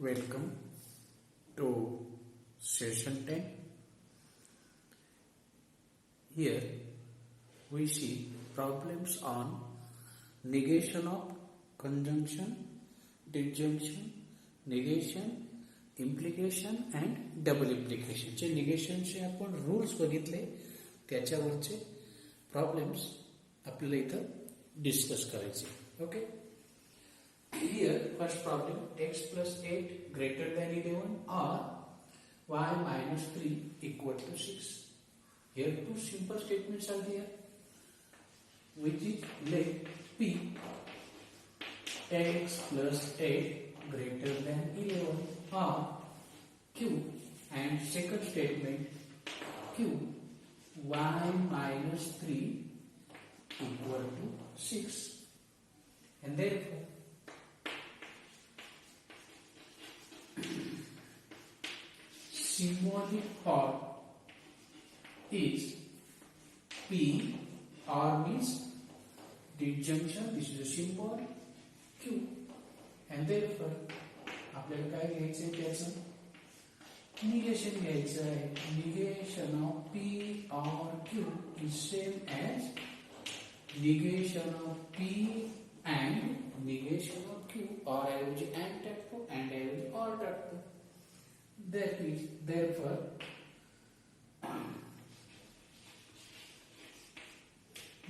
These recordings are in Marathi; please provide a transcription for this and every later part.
Welcome to session 10. Here we see problems on negation of conjunction, disjunction, negation, implication and double implication. जे निगेशनचे आपण रूल्स बघितले त्याच्यावरचे प्रॉब्लेम्स आपल्याला इथं डिस्कस करायचे. Okay. Here first problem, x plus 8 greater than 11 or y minus 3 equal to 6. Here two simple statements are there, which is let p x plus 8 greater than 11 or q, and second statement q y minus 3 equal to 6, and therefore symbolic form is P, R means disjunction, this is a symbol, Q, and therefore आपल्याला काय घ्यायचं आहे त्याचं निगेशन घ्यायचं आहे. Negation of P or Q is same as negation of P and negation of Q. or ऐवजी and टाकतो and ऐवजी or टाकतो. That is therefore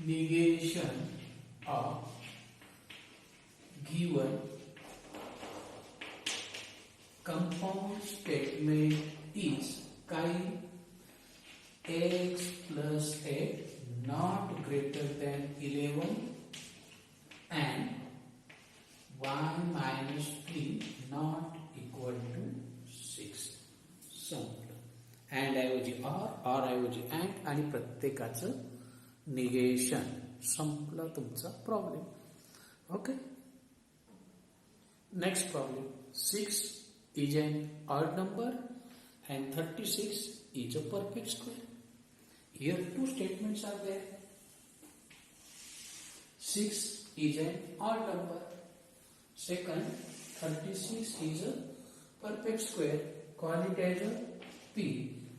negation of given compound statement is kind x plus 8 not greater than 11 and y minus 3 not equal to 6. संपलं. अँड ऐवजी आर ऐवजी अँड आणि प्रत्येकाचं निगेशन. संपला तुमचा problem. Okay. Next problem, 6 is an odd number and 36 is a perfect square. Here two statements are there. 6 is an odd number. Second, 36 is a perfect square. Call it as a P,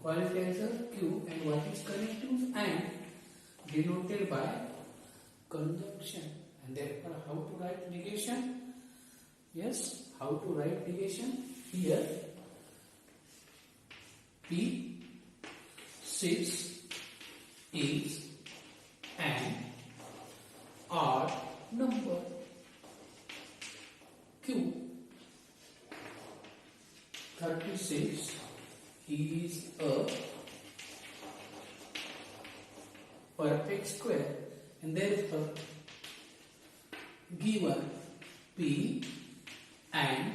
call it as a Q, and what is connected and denoted by conjunction. And therefore, how to write negation? Yes, how to write negation? Here, P 6 is an odd number. Q 36 is a perfect square, and therefore given P and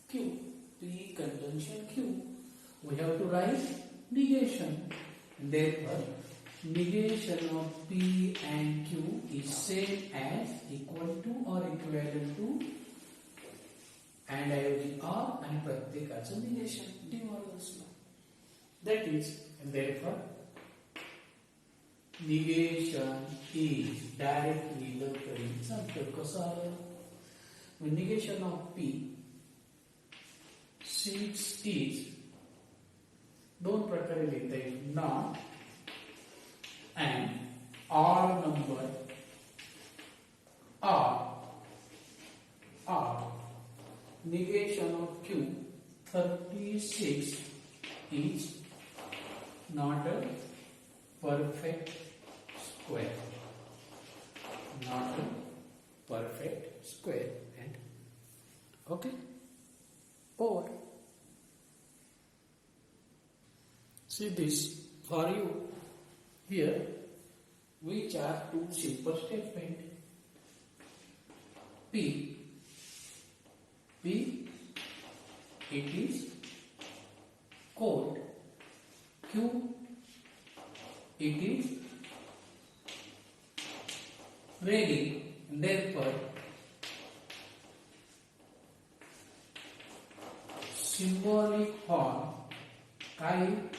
Q, P conjunction Q, we have to write negation, and therefore negation of P and Q is same as equal to or equivalent to and ऐवजी R आणि प्रत्येकाचं negation. D Morgan's law. That is and therefore negation is direct लिहिलं तरी चालतं. कसं आलं? negation of P 6 is दोन प्रकारे लिहिता येईल. Not and odd number R. Negation of Q 36 is not a perfect square. Not a perfect square. And okay, over. See this for you. Here which are two simple statements. P, it is cold. Q, it is ready. Therefore symbolic form काय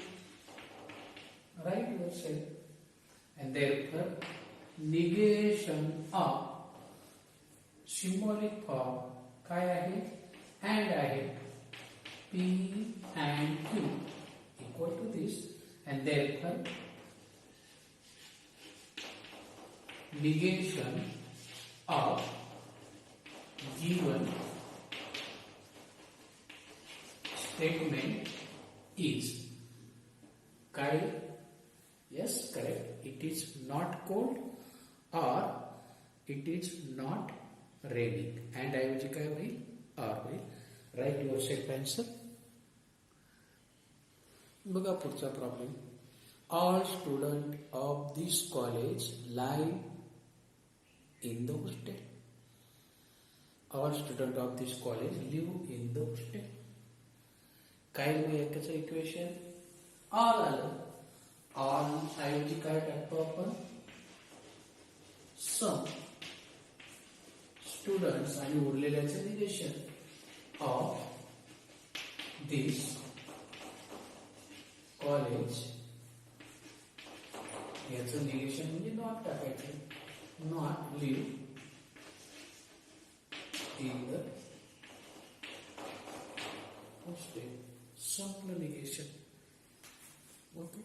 right yourself, and therefore negation of symbolic form काय आहे and आहे P and Q equal to this, and therefore negation of given statement is काय? Yes, correct. It is not cold or it is not raining. And ऐवजी काय होईल? Or होईल. Write your safe answer. बघा पुढचा problem. All students of this college live in the hostel. All students of this college live in the hostel. काय होईल त्याचं इक्वेशन? ऑल आलं. ऑल ऐवजी काय टाकतो आपण? सम स्टुडंट्स आणि उरलेल्याचं निगेशन ऑफ दिस कॉलेज. याचं निगेशन म्हणजे नॉट टाकायचं. Not live in the hostel. संपलं negation. Okay.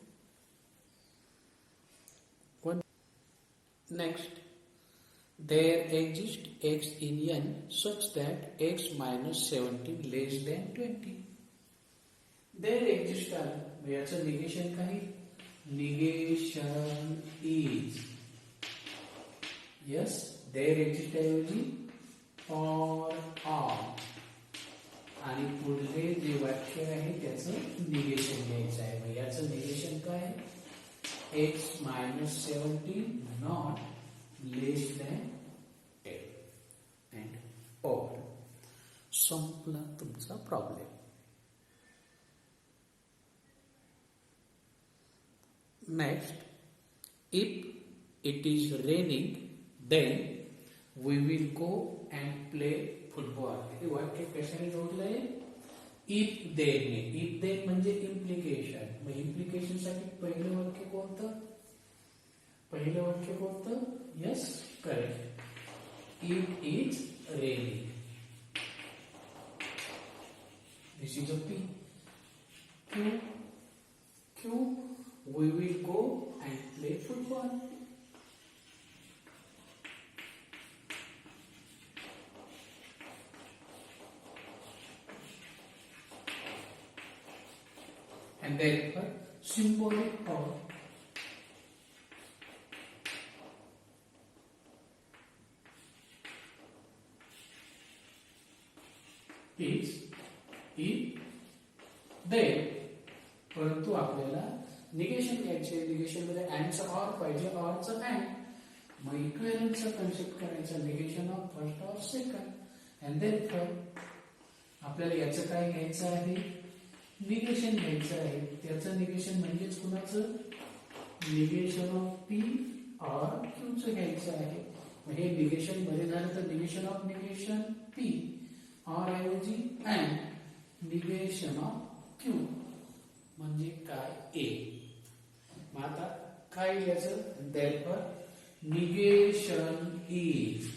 Next, there exists x in n such that x minus 17 less than 20. There exists आहे. याचं निगेशन काय? Negation is. Yes, there exists ऐवजी or are. आणि पुढले जे वाक्य आहे त्याचं निगेशन घ्यायचं आहे. मग याचं निगेशन काय? x minus 17 not less than 10 and or. संपला तुमचा problem. Next, if it is raining then we will go and play football. हे वाक्य कशाने जोडलंय? इफ देन ने. इफ देन म्हणजे इम्प्लिकेशन. मग इम्प्लिकेशन साठी पहिलं वाक्य कोणतं? पहिलं वाक्य कोणतं? Yes, correct. It is raining. This is a P. Q. Q, we will go and play football. And therefore symbolic power is if then. परंतु आपल्याला निगेशन घ्यायचे. निगेशन मध्ये अँडचं ऑर पाहिजे, ऑरचं अँड. मग इक्विव्हॅलंटचा कन्सेप्ट करायचा. Negation of first or second. And then आपल्याला याचं काय घ्यायचं आहे? निगेशन घ्यायचं आहे. त्याचं निगेशन म्हणजेच कुणाचं? निगेशन ऑफ पी ऑर क्यूचं घ्यायचं आहे. हे निगेशन मध्ये झालं तर negation of negation P or ऐवजी अँड निगेशन ऑफ क्यू म्हणजे काय? ए. मग आता काय घ्यायचं? Therefore negation is.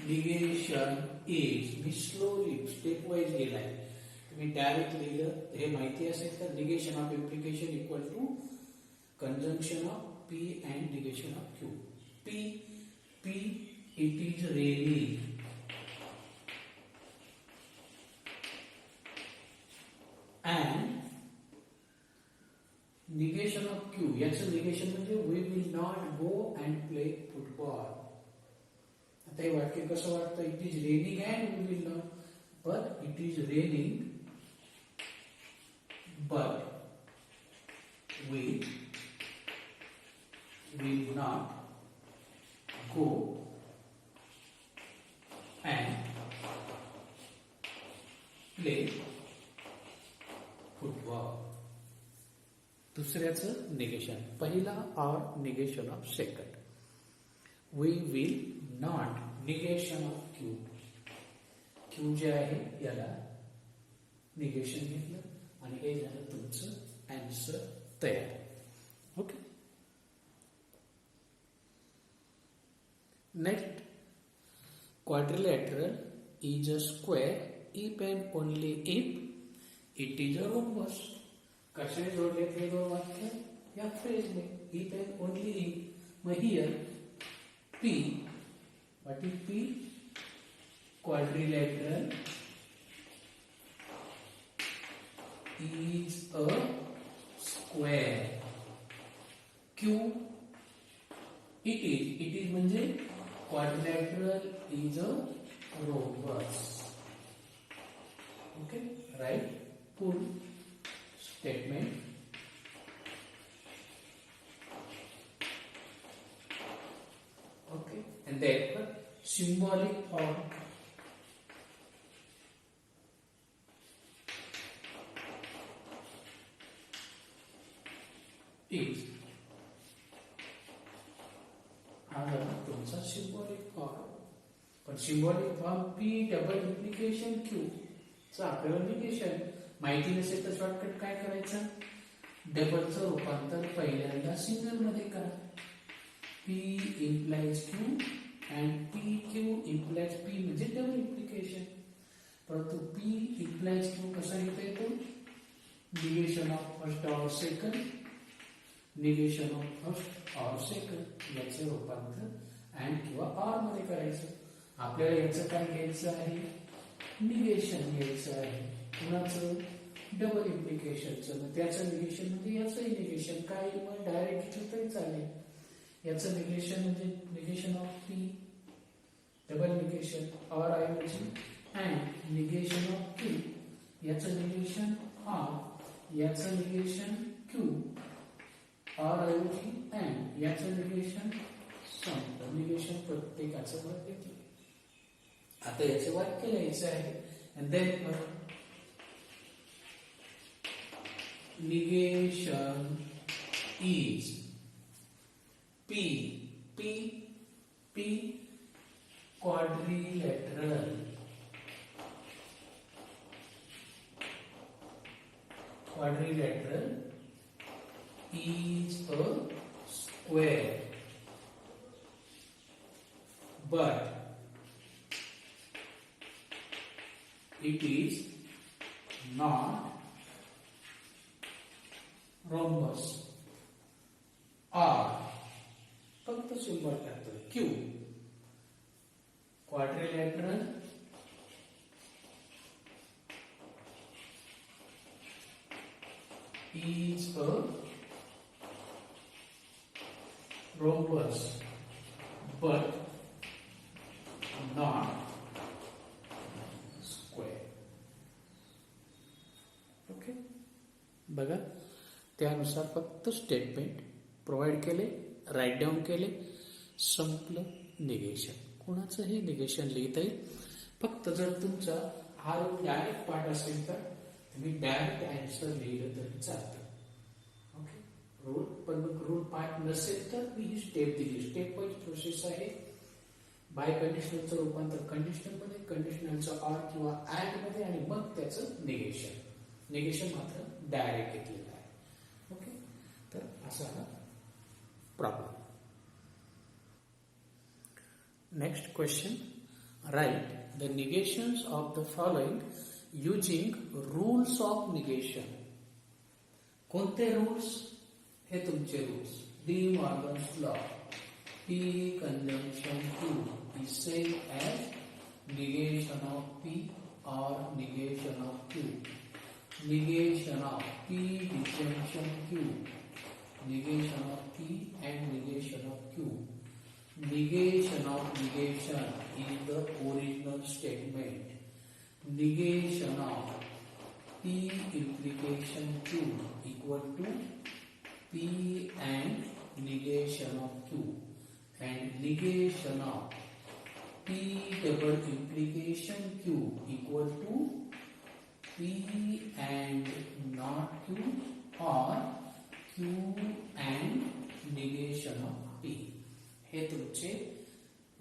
Negation is. मी स्लोली स्टेप वाईज गेलाय. मी डायरेक्ट लिहिलं हे माहिती असेल तर negation of implication equal to conjunction of P and negation of Q. P P it is raining. And negation of Q. याचं निगेशन म्हणजे we will not go and play football. आता हे वाक्य कसं वाटतं? It is raining and we will not. But it is raining but we will not go and play football. दुसऱ्याचं निगेशन. पहिला or negation of second. We will not negation of Q. Q जे आहे याला निगेशन घेतलं आणि हे झालं तुमचं आन्सर तयार. Okay. Next, quadrilateral is a square if and only if it is a rhombus. कशाने जोडले ते दोन वाक्य? या फ्रेजने. If and only if. मग here P, what is P? Quadrilateral is a square. Q, it is म्हणजे quadrilateral is a rhombus. Okay, right? Full statement. Okay, and therefore symbolic form is हा झाला तुमचा सिम्बॉलिक फॉर्म. पण symbolic form P double implication Q चा आपल्याला निगेशन माहिती नसेल तर शॉर्टकट काय करायचं? डबलचं रूपांतर पहिल्यांदा सिंगल मध्ये करा. P implies Q and P Q implies P म्हणजे डबल इम्प्लिकेशन. परंतु पी इम्प्लाइज क्यू कसा लिहिता येतो? Negation of first or second, negation of first or second याचे रूपांतर अँड किंवा ऑर मध्ये करायचं. आपल्याला याचं काय घ्यायचं आहे? निगेशन घ्यायचं आहे. कुणाचं? डबल इम्प्लिकेशनचं. मग त्याचं निगेशन म्हणजे याचंही निगेशन. काय मग डायरेक्ट तरी चालेल. याचं निगेशन म्हणजे negation of P, double negation, or ऐवजी अँड निगेशन ऑफ क्यू. याचं निगेशन ऑर, याचं निगेशन क्यू, ऑर ऐवजी अँड, याचं निगेशन सम. निगेशन प्रत्येकाचं मत घेतलं. आता याचं वाक्य लिहायचं आहे. And then negation is P, P, P quadrilateral is a square, but it is not rhombus. R फक्त सिंबल टाकतोय. Q quadrilateral is a rhombus but not square. Okay, बघा त्यानुसार फक्त स्टेटमेंट प्रोव्हाइड केले, राईट डाऊन केले, संपलं. निगेशन कोणाचंही निगेशन लिहिता येईल. फक्त जर तुमचा हा रूल डायरेक्ट पार्ट असेल तर तुम्ही डायरेक्ट आन्सर लिहिलं तरी चालतं. ओके, रूल पण मग रूल पार्ट नसेल तर मी ही स्टेप दिली. स्टेप वाईज प्रोसेस आहे. बाय कंडिशनलचं रूपांतर कंडिशनल मध्ये, कंडिशनलचं ऑर किंवा अँड मध्ये आणि मग त्याचं निगेशन. निगेशन मात्र डायरेक्ट घेतलेलं आहे. ओके, तर असा हा problem. Next question. Write the negations of the following using rules of negation. कोणते रूल्स? हे तुमचे rules. De Morgan's law. P conjunction Q is same as negation of P or negation of Q. Negation of P disjunction Q. Negation of P and negation of Q. Negation of negation is the original statement. Negation of P implication Q equal to P and negation of Q. And negation of P double implication Q equal to P and not Q or Q and negation of P. हे तुमचे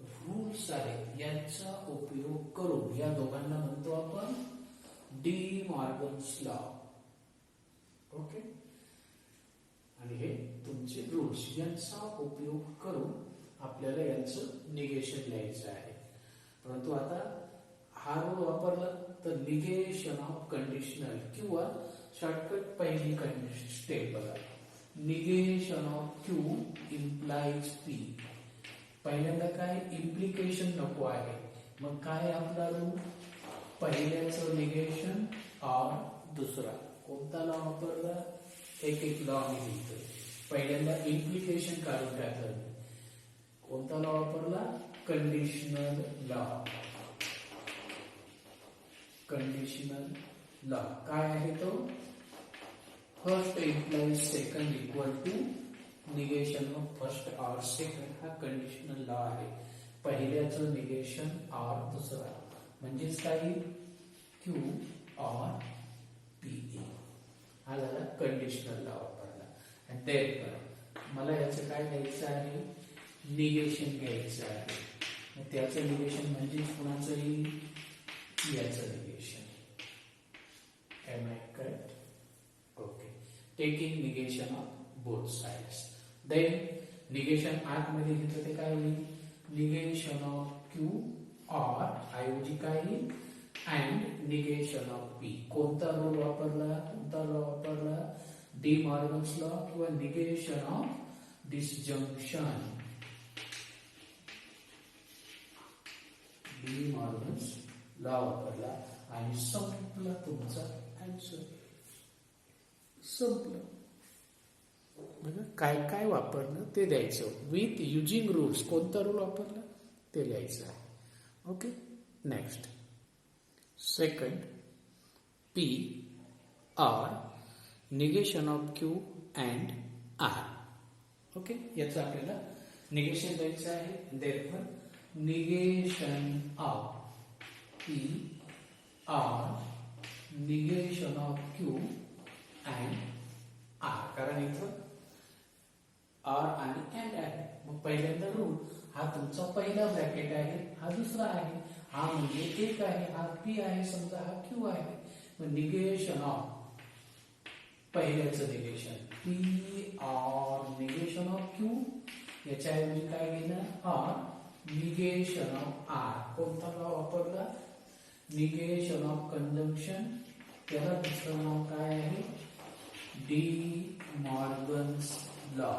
रूल्स आहेत. यांचा उपयोग करून या दोघांना म्हणतो आपण डी मॉर्गन्स लॉ. ओके, आणि हे तुमचे रूल्स. यांचा उपयोग करून आपल्याला यांचं निगेशन लिहायचं आहे. परंतु आता हा रूल वापरला तर निगेशन ऑफ कंडिशनल किंवा शॉर्टकट पहिली स्टेप बघा. Negation of Q implies P. पहिल्यांदा काय इम्प्लिकेशन नको आहे, मग काय आपला रूल, पहिल्याचं निगेशन और दुसरा कोणता लॉ वापरला, एक लॉ मी लिहितोय. पहिल्यांदा इम्प्लिकेशन काढून टाकलं. कोणता लॉ वापरला, कंडिशनल लॉ. कंडिशनल लॉ काय आहे तो, first implies second equal to negation of first or second. हा कंडिशनल लॉ आहे. पहिल्याचं निगेशन और दुसरा म्हणजेच काय, क्यू और पी. हा झाला कंडिशनल लॉ वापरला. आणि देन मला याचं काय घ्यायचं आहे, निगेशन घ्यायचं आहे. त्याचं निगेशन म्हणजे कुणाचं येईल, याचं negation. Am I correct? Okay. Taking negation of both sides. Then negation आतमध्ये घेतलं ते काय होईल, निगेशन ऑफ क्यू और ऐवजी काय येईल, अँड निगेशन ऑफ पी. कोणता रूल वापरला, कोणता लॉ वापरला, डी मॉर्गन्स लॉ किंवा negation of disjunction. D Morgan's law वापरला आणि संपला तुमचा आन्सर. संपलं. बघा काय काय वापरलं ते द्यायचं. विथ युजिंग रूल्स कोणता रूल वापरला ते लिहायचं आहे. Okay. Next second, P or negation of Q and R. Okay. याचं आपल्याला निगेशन द्यायचं आहे. Therefore negation of P or negation of Q and R. कारण इथं आर आणि अँड आहे. मग पहिल्यांदा रूल, हा तुमचा पहिला ब्रॅकेट आहे, हा दुसरा आहे, हा म्हणजे एक आहे, हा पी आहे, समजा हा क्यू आहे. मग निगेशन ऑफ पहिल्याचं negation P or negation of Q, याच्याऐवजी काय घेणं, आर निगेशन ऑफ आर. कोणता लॉ वापरला, निगेशन ऑफ कंजंक्शन. त्याला दुसरं नाव काय आहे, डी मॉर्गन्स लॉ.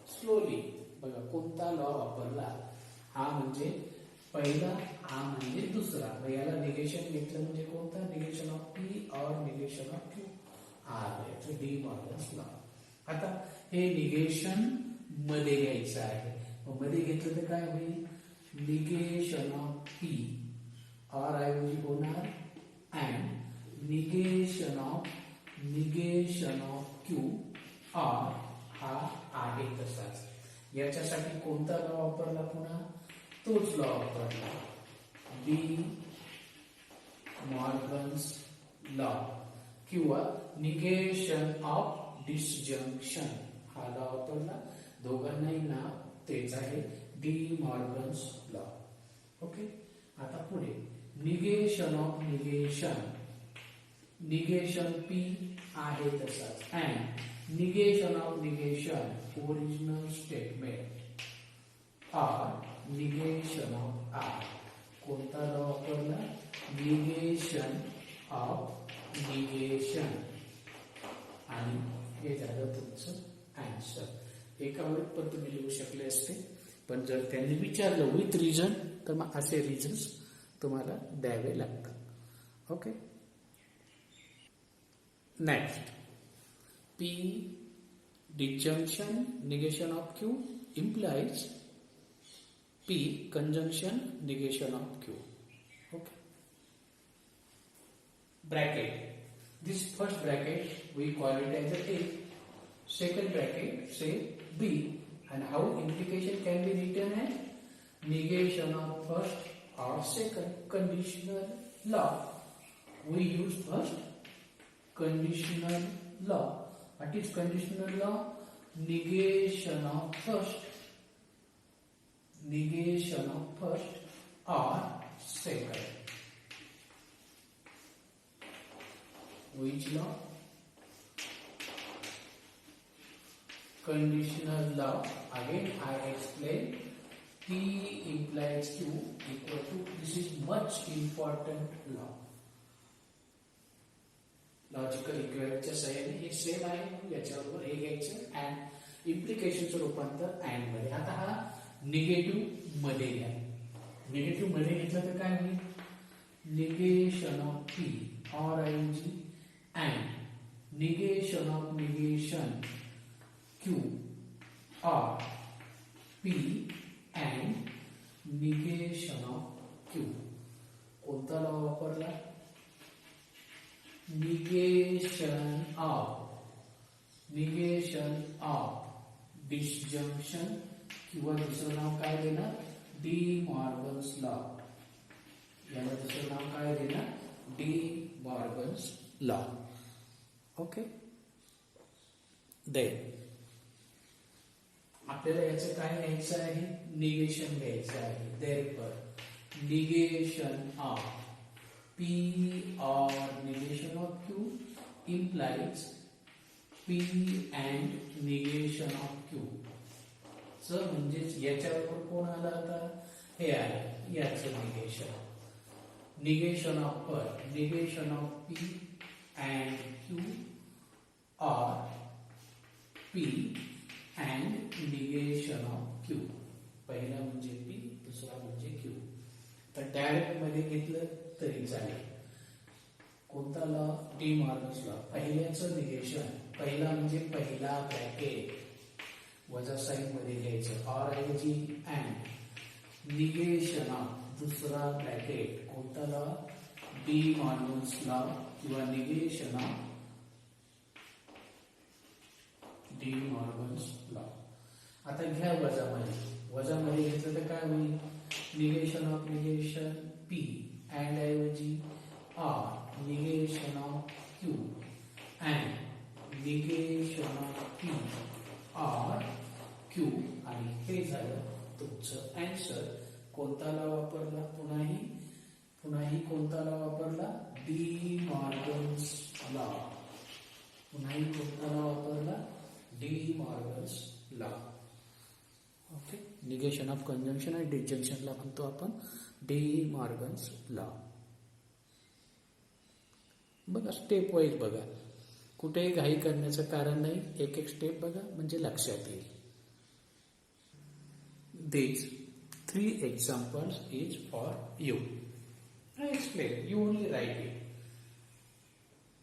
स्लोली बघा कोणता लॉ वापरला, हा म्हणजे पहिला, हा म्हणजे दुसरा. याला निगेशन घेतलं म्हणजे कोणता, निगेशन ऑफ पी और निगेशन ऑफ क्यू आर. याचं डी मॉर्गन्स लॉ. आता हे निगेशन मध्ये घ्यायचं आहे. मध्ये घेतलं तर काय होईल, निगेशन ऑफ पी आर ऐवजी होणार and negation of Q R. हा आहे तसाच. याच्यासाठी कोणता लॉ वापरला, पुन्हा तोच लॉ वापरला, डी मॉर्गन्स लॉ किंवा निगेशन ऑफ डिसजंक्शन. हा लॉ वापरला. दोघांनाही नाव तेच आहे, डी मॉर्गन्स लॉ. ओके. आता पुढे negation of negation. Negation P आहे तसाच and negation of negation original statement or negation of R. कोणता लॉ वापरला, निगेशन ऑफ निगेशन. आणि हे झालं तुमचं आन्सर. एका वेळेत पण तुम्ही लिहू शकले असते, पण जर त्यांनी विचारलं विथ रिझन तर मग असे रिझन्स तुम्हाला द्यावे लागतात. Okay. Next, P disjunction negation of Q implies P conjunction negation of Q. Okay. Bracket. This first bracket we call it as a A. Second bracket say B. And how implication can be written as negation of first or second conditional law. We use first conditional law. What is conditional law? Negation of first or second. Which law? Conditional law. Again I explain. P implies Q equal to, this is much important law. Logical इक्विव्हॅलंटच्या सहाय्याने हे सेम आहे म्हणून याच्याबरोबर हे घ्यायचं अँड इम्प्लिकेशनचं रूपांतर अँड मध्ये. आता हा निगेटिव्ह मध्ये घ्या. निगेटिव्ह मध्ये घेतलं तर काय होईल? निगेशन ऑफ पी और ऐवजी and negation of negation Q or P and negation of Q. कोणता लॉ वापरला? निगेशन ऑफ डिसजंक्शन किंवा दुसरं नाव काय देणार? De Morgan's law. याला दुसरं नाव काय देणार? De Morgan's law. Okay. Then आपल्याला याचं काय घ्यायचं आहे? निगेशन घ्यायचं आहे. Therefore negation of P or negation of Q implies P and negation of Q. च म्हणजेच याच्यावर कोण आला आता? हे आहे याचं negation. Negation of per negation of P and Q or P and negation of Q. पहिला म्हणजे P, दुसरा म्हणजे Q. तर डायरेक्ट मध्ये घेतलं तरी चालेल. कोणता लॉ? De Morgan's law. पहिल्याचं निगेशन, पहिला म्हणजे पहिला ब्रॅकेट वजा साइन मध्ये घ्यायचं और ऐवजी अँड निगेशन ऑफ दुसरा ब्रॅकेट. कोणता लॉ? डी मॉर्गन्स लॉ किंवा negation of De Morgan's law. आता घ्या वजामध्ये. वजामध्ये घेतलं तर काय होईल? Negation of negation P and ऐवजी or negation of Q and negation of P or Q. आणि हे झालं तुमचं अँसर. कोणता लॉ वापरला? पुन्हाही कोणता लॉ वापरला? D Morgan's law. पुन्हाही कोणता लॉ वापरला? D Morgan's law. Okay. Negation of conjunction आणि डिसजंक्शनला म्हणतो आपण डी मॉर्गन्स लॉ. बघा स्टेप वाईज बघा, कुठेही घाई करण्याचं कारण नाही. एक एक स्टेप बघा म्हणजे लक्षात येईल. These 3 examples is for you. I explain. You only write it.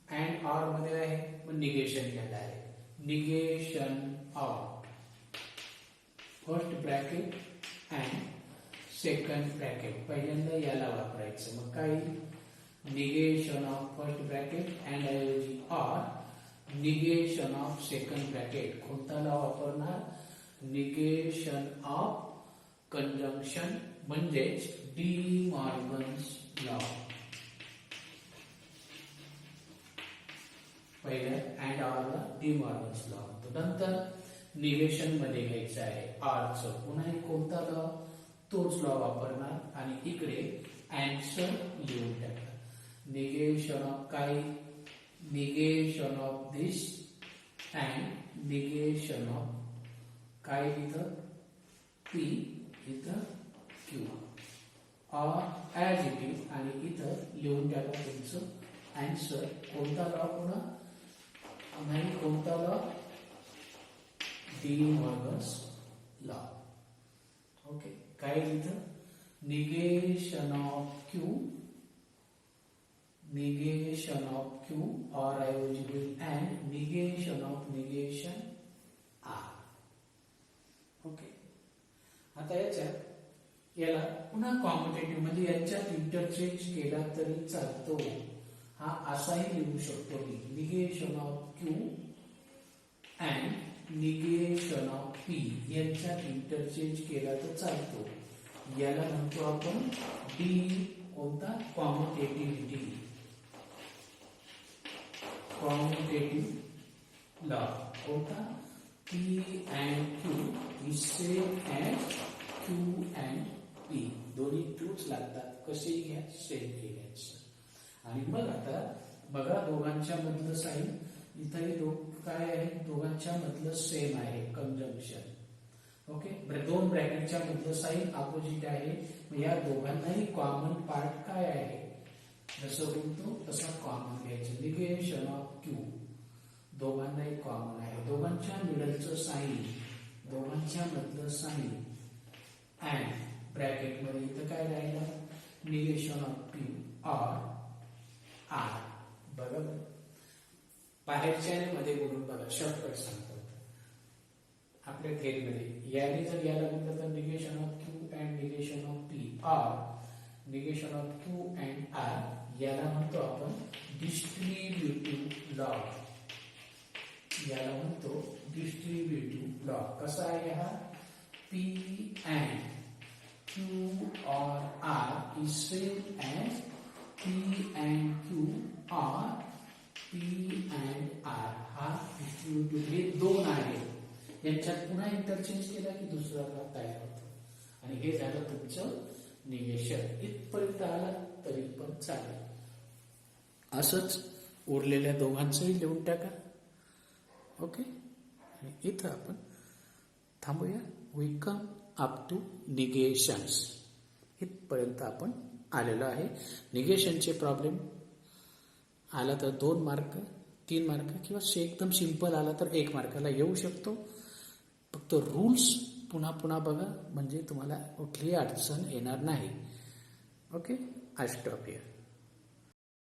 And or मध्ये आहे मग निगेशन घ्यायला आहे. Negation of first bracket and second bracket. पहिल्यांदा याला वापरायचं. मग काय? Negation of first bracket and ऐवजी or negation of second bracket. कोणताला वापरणार? निगेशन ऑफ कंजंक्शन म्हणजेच डी मॉर्गन्स लॉ. पहिल्या अँड ऑरला डी मॉर्गन्स लॉ म्हणतो. नंतर निगेशन मध्ये घ्यायचं आहे आरचं. पुन्हा कोणता लॉ? तोच लॉ वापरणार आणि इकडे अँसर लिहून टाकणार. निगेशन ऑफ काय? Negation of this and negation of काय इथं? पी इथं Q or as it is आणि इथं लिहून टाका तुमचं अँसर. कोणता लॉ? पुन्हा नाही कोणता law? De Morgan's law. Okay. काय इथं? निगेशन ऑफ क्यू और ऐवजी होईल and negation of negation R. Okay. आता याला पुन्हा कॉम्पिटेटिव्ह म्हणजे यांच्यात इंटरचेंज केला तरी चालतो. हा असाही लिहू शकतो मी. Negation of Q and negation of P यांच्यात इंटरचेंज केला तर चालतो. याला म्हणतो आपण डी कोणता? कॉम्युटेटिव्हिटी. Commutative law. कोणता? P and Q is same as Q and P. दोन्ही ट्रूच लागतात. कसेही घ्या, सेम घ्यायचं. आणि मग आता बघा दोघांच्या मधलं साईन इथंही काय आहे? दोघांच्या मधलं सेम आहे कंजंक्शन. ओके. दोन ब्रॅकेटच्या मधलं साईन अपोजिट आहे. या दोघांनाही कॉमन पार्ट काय आहे? जसं बोलतो तसा कॉमन घ्यायचं. निगेशन ऑफ क्यू, दोघांना एक कॉमन आहे, दोघांच्या मिडलचं साइन, दोघांच्या मधलं साइन, अँड ब्रॅकेट मध्ये इथं काय राहिलं, negation of Q or R. बरोबर. बाहेरच्या मध्ये बोलून बघा, शॉर्टकट सांगतो आपल्या थेरीमध्ये. याने जर याला म्हटलं तर negation of Q and negation of P or negation of Q and R, याला म्हणतो आपण डिस्ट्रीब्युटिव्ह लॉ. याला म्हणतो डिस्ट्रीब्युटिव्ह लॉ. कसा आहे हा, P and Q or R is same as P and Q or P and R. हा डिस्ट्रीब्युटिव्ह, हे दोन आहे, यांच्यात पुन्हा इंटरचेंज केला की दुसरा भाग तयार होतो, आणि हे झालं तुमचं निगेशन. इथपर्यंत आला तरी पण चालेल. असंच उरलेल्या दोघांचंही लिहून टाका. ओके. आणि इथं आपण थांबूया. We come up to negations. इथपर्यंत आपण आलेलो आहे. निगेशनचे प्रॉब्लेम आला तर 2 मार्क, 3 मार्क, किंवा एकदम सिंपल आला तर 1 मार्काला येऊ शकतो. फक्त रूल्स पुन्हा पुन्हा बघा, म्हणजे तुम्हाला कुठलीही अडचण येणार नाही. ओके. I stop here.